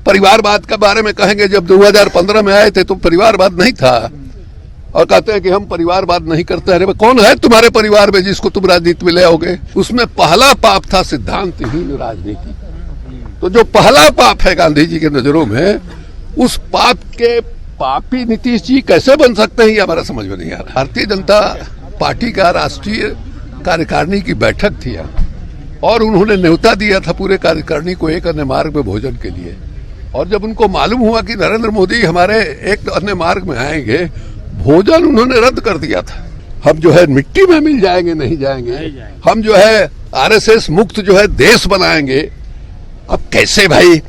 परिवारवाद के बारे में कहेंगे, जब 2015 में आए थे तो परिवारवाद नहीं था, और कहते हैं कि हम परिवारवाद नहीं करते। अरे कौन है तुम्हारे परिवार में जिसको तुम राजनीति में ले आओगे? उसमें पहला पाप था सिद्धांतहीन राजनीति। तो जो पहला पाप है गांधी जी के नजरों में, उस पाप के पापी नीतीश जी कैसे बन सकते हैं, ये हमारा समझ में नहीं आ रहा। भारतीय जनता पार्टी का राष्ट्रीय कार्यकारिणी की बैठक थी और उन्होंने न्योता दिया था पूरे कार्यकारिणी को एक अन्य मार्ग में भोजन के लिए। और जब उनको मालूम हुआ कि नरेंद्र मोदी हमारे एक अन्य मार्ग में आएंगे, भोजन उन्होंने रद्द कर दिया था। हम जो है मिट्टी में मिल जाएंगे, नहीं जाएंगे। हम जो है आरएसएस मुक्त जो है देश बनाएंगे। अब कैसे भाई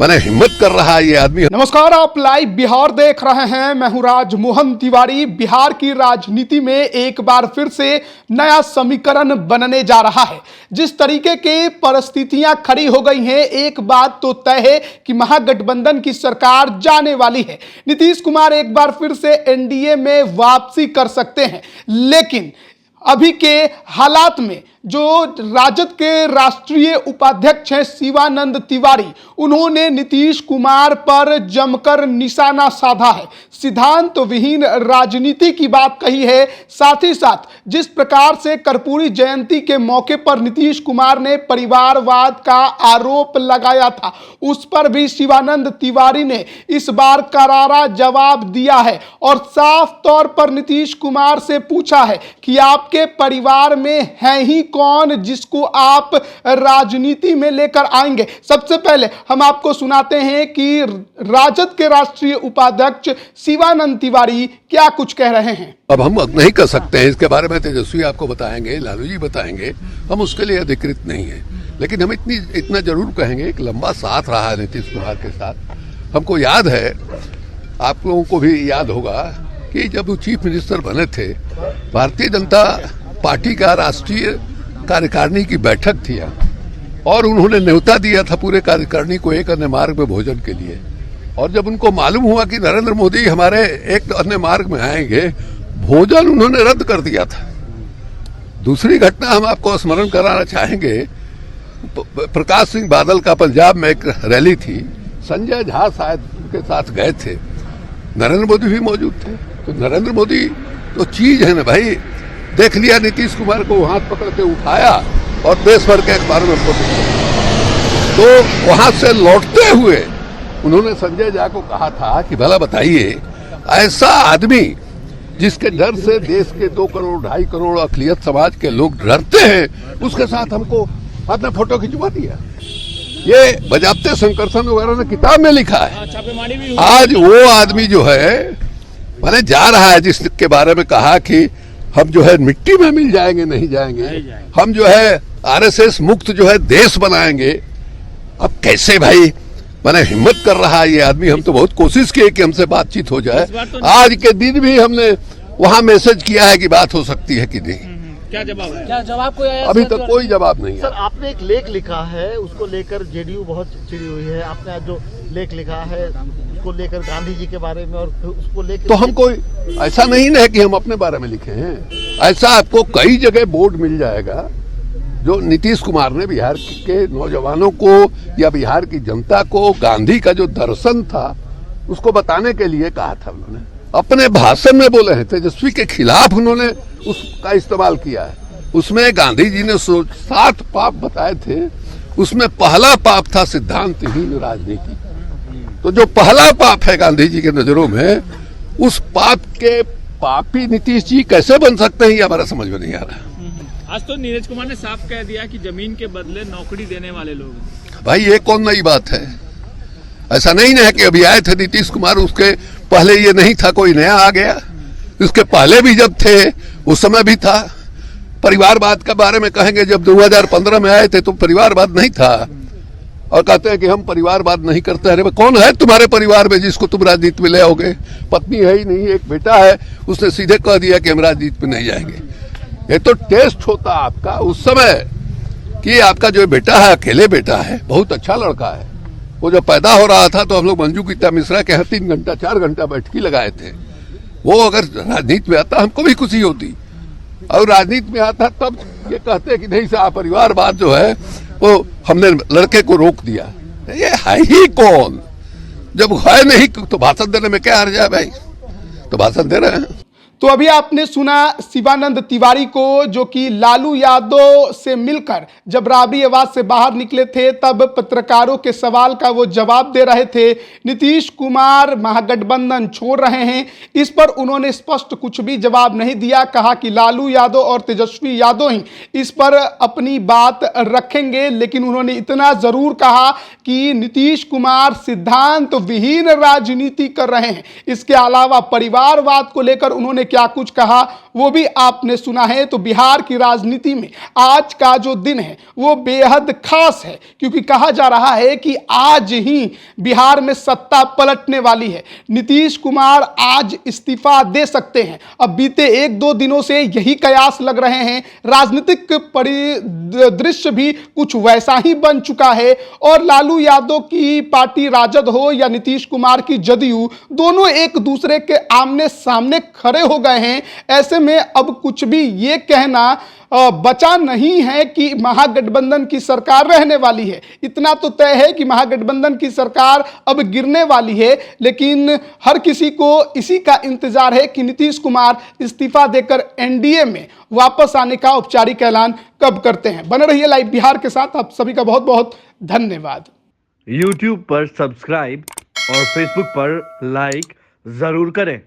मैंने हिम्मत कर रहा है ये आदमी। नमस्कार, आप लाइव बिहार देख रहे हैं। मैं हूं राजमोहन तिवारी। बिहार की राजनीति में एक बार फिर से नया समीकरण बनने जा रहा है। जिस तरीके की परिस्थितियां खड़ी हो गई हैं, एक बात तो तय है कि महागठबंधन की सरकार जाने वाली है। नीतीश कुमार एक बार फिर से एनडीए में वापसी कर सकते हैं, लेकिन अभी के हालात में जो राजद के राष्ट्रीय उपाध्यक्ष हैं शिवानंद तिवारी, उन्होंने नीतीश कुमार पर जमकर निशाना साधा है। सिद्धांत विहीन राजनीति की बात कही है। साथ ही साथ जिस प्रकार से कर्पूरी जयंती के मौके पर नीतीश कुमार ने परिवारवाद का आरोप लगाया था, उस पर भी शिवानंद तिवारी ने इस बार करारा जवाब दिया है और साफ तौर पर नीतीश कुमार से पूछा है कि आपके परिवार में है ही कौन जिसको आप राजनीति में लेकर आएंगे। सबसे पहले हम आपको सुनाते हैं कि राजद के राष्ट्रीय उपाध्यक्ष शिवानंद तिवारी क्या कुछ कह रहे हैं। अब हम नहीं कर सकते हैं, इसके बारे में तेजस्वी आपको बताएंगे, लालू जी बताएंगे, हम उसके लिए अधिकृत नहीं है। लेकिन हम इतना जरूर कहेंगे, एक लंबा साथ रहा है नीतीश कुमार के साथ। हमको याद है, आप लोगों को भी याद होगा कि जब वो चीफ मिनिस्टर बने थे, भारतीय जनता पार्टी का राष्ट्रीय कार्यकारिणी की बैठक थी और उन्होंने न्योता दिया था पूरे कार्यकारिणी को एक अन्य मार्ग में भोजन के लिए। और जब उनको मालूम हुआ कि नरेंद्र मोदी हमारे एक अन्य मार्ग में आएंगे, भोजन उन्होंने रद्द कर दिया था। दूसरी घटना हम आपको स्मरण कराना चाहेंगे, प्रकाश सिंह बादल का पंजाब में एक रैली थी, संजय झा शायद उनके साथ गए थे, नरेंद्र मोदी भी मौजूद थे। तो नरेंद्र मोदी तो चीज है ना भाई, देख लिया नीतीश कुमार को, हाथ पकड़ के उठाया और देश भर के अखबार में फोटो। तो वहां से लौटते हुए उन्होंने संजय झा को कहा था कि भला बताइए, ऐसा आदमी जिसके डर से देश के 2 करोड़ 2.5 करोड़ अक़लियत समाज के लोग डरते हैं, उसके साथ हमको आपने फोटो खिंचवा दिया। ये बजाते शंकरसन वगैरह ने किताब में लिखा है। आज वो आदमी जो है मैंने जा रहा है, जिसके बारे में कहा कि हम जो है मिट्टी में मिल जाएंगे, नहीं जाएंगे। हम जो है आरएसएस मुक्त जो है देश बनाएंगे। अब कैसे भाई मैंने हिम्मत कर रहा है ये आदमी। हम तो बहुत कोशिश की कि हमसे बातचीत हो जाए। आज के दिन भी हमने वहां मैसेज किया है कि बात हो सकती है कि नहीं। क्या जवाब है? क्या जवाब कोई आया? अभी तक कोई जवाब नहीं है। सर, आपने एक लेख लिखा है, उसको लेकर जेडीयू बहुत चिड़ी हुई है। आपने जो लेख लिखा है उसको लेकर गांधी जी के बारे में, और उसको लेकर तो हम कोई ऐसा नहीं है कि हम अपने बारे में लिखे हैं। ऐसा आपको कई जगह बोर्ड मिल जाएगा जो नीतीश कुमार ने बिहार के नौजवानों को या बिहार की जनता को गांधी का जो दर्शन था उसको बताने के लिए कहा था। उन्होंने अपने भाषण में बोले हैं, तेजस्वी के खिलाफ उन्होंने उसका इस्तेमाल किया है। उसमें गांधी जी ने 7 पाप बताए थे, उसमें पहला पाप था सिद्धांतहीन राजनीति। तो जो पहला पाप है गांधी जी के नजरों में, उस पाप के पापी नीतीश जी कैसे बन सकते हैं, ये हमारा समझ में नहीं आ रहा। आज तो नीरज कुमार ने साफ कह दिया कि जमीन के बदले नौकरी देने वाले लोग। भाई ये कौन नई बात है? ऐसा नहीं है कि अभी आए थे नीतीश कुमार, उसके पहले ये नहीं था, कोई नया आ गया। उसके पहले भी जब थे उस समय भी था। परिवारवाद के बारे में कहेंगे, जब 2015 में आए थे तो परिवारवाद नहीं था, और कहते हैं कि हम परिवारवाद नहीं करते। अरे कौन है तुम्हारे परिवार में जिसको तुम राजनीति में ले आओगे? पत्नी है ही नहीं, एक बेटा है, उसने सीधे कह दिया कि हम राजनीति में नहीं जाएंगे। ये तो टेस्ट होता आपका उस समय कि आपका जो बेटा है अकेले बेटा है, बहुत अच्छा लड़का है। वो जब पैदा हो रहा था तो हम लोग मंजू गीता मिश्रा के यहाँ 3 घंटा 4 घंटा बैठकी लगाए थे। वो अगर राजनीति में आता हमको भी खुशी होती, और राजनीति में आता तब ये कहते कि नहीं साहब परिवारवाद जो है वो हमने लड़के को रोक दिया। ये है ही कौन? जब है नहीं तो भाषण देने में क्या हर्ज है भाई, तो भाषण दे रहे हैं। तो अभी आपने सुना शिवानंद तिवारी को, जो कि लालू यादव से मिलकर जब राबड़ी आवाज से बाहर निकले थे तब पत्रकारों के सवाल का वो जवाब दे रहे थे। नीतीश कुमार महागठबंधन छोड़ रहे हैं, इस पर उन्होंने स्पष्ट कुछ भी जवाब नहीं दिया। कहा कि लालू यादव और तेजस्वी यादव ही इस पर अपनी बात रखेंगे, लेकिन उन्होंने इतना जरूर कहा कि नीतीश कुमार सिद्धांत विहीन राजनीति कर रहे हैं। इसके अलावा परिवारवाद को लेकर उन्होंने क्या कुछ कहा वो भी आपने सुना है। तो बिहार की राजनीति में आज का जो दिन है वो बेहद खास है, क्योंकि कहा जा रहा है कि आज ही बिहार में सत्ता पलटने वाली है। नीतीश कुमार आज इस्तीफा दे सकते हैं। अब बीते 1-2 दिनों से यही कयास लग रहे हैं। राजनीतिक परिदृश्य भी कुछ वैसा ही बन चुका है और लालू यादव की पार्टी राजद हो या नीतीश कुमार की जदयू, दोनों एक दूसरे के आमने सामने खड़े हो गए हैं। ऐसे में अब कुछ भी ये कहना बचा नहीं है कि महागठबंधन की सरकार रहने वाली है। इतना तो तय है कि महागठबंधन की सरकार अब गिरने वाली है, लेकिन हर किसी को इसी का इंतजार है कि नीतीश कुमार इस्तीफा देकर एनडीए में वापस आने का औपचारिक ऐलान कब करते हैं। बने रहिए लाइव बिहार के साथ। आप सभी का बहुत बहुत धन्यवाद। YouTube पर सब्सक्राइब और Facebook पर लाइक जरूर करें।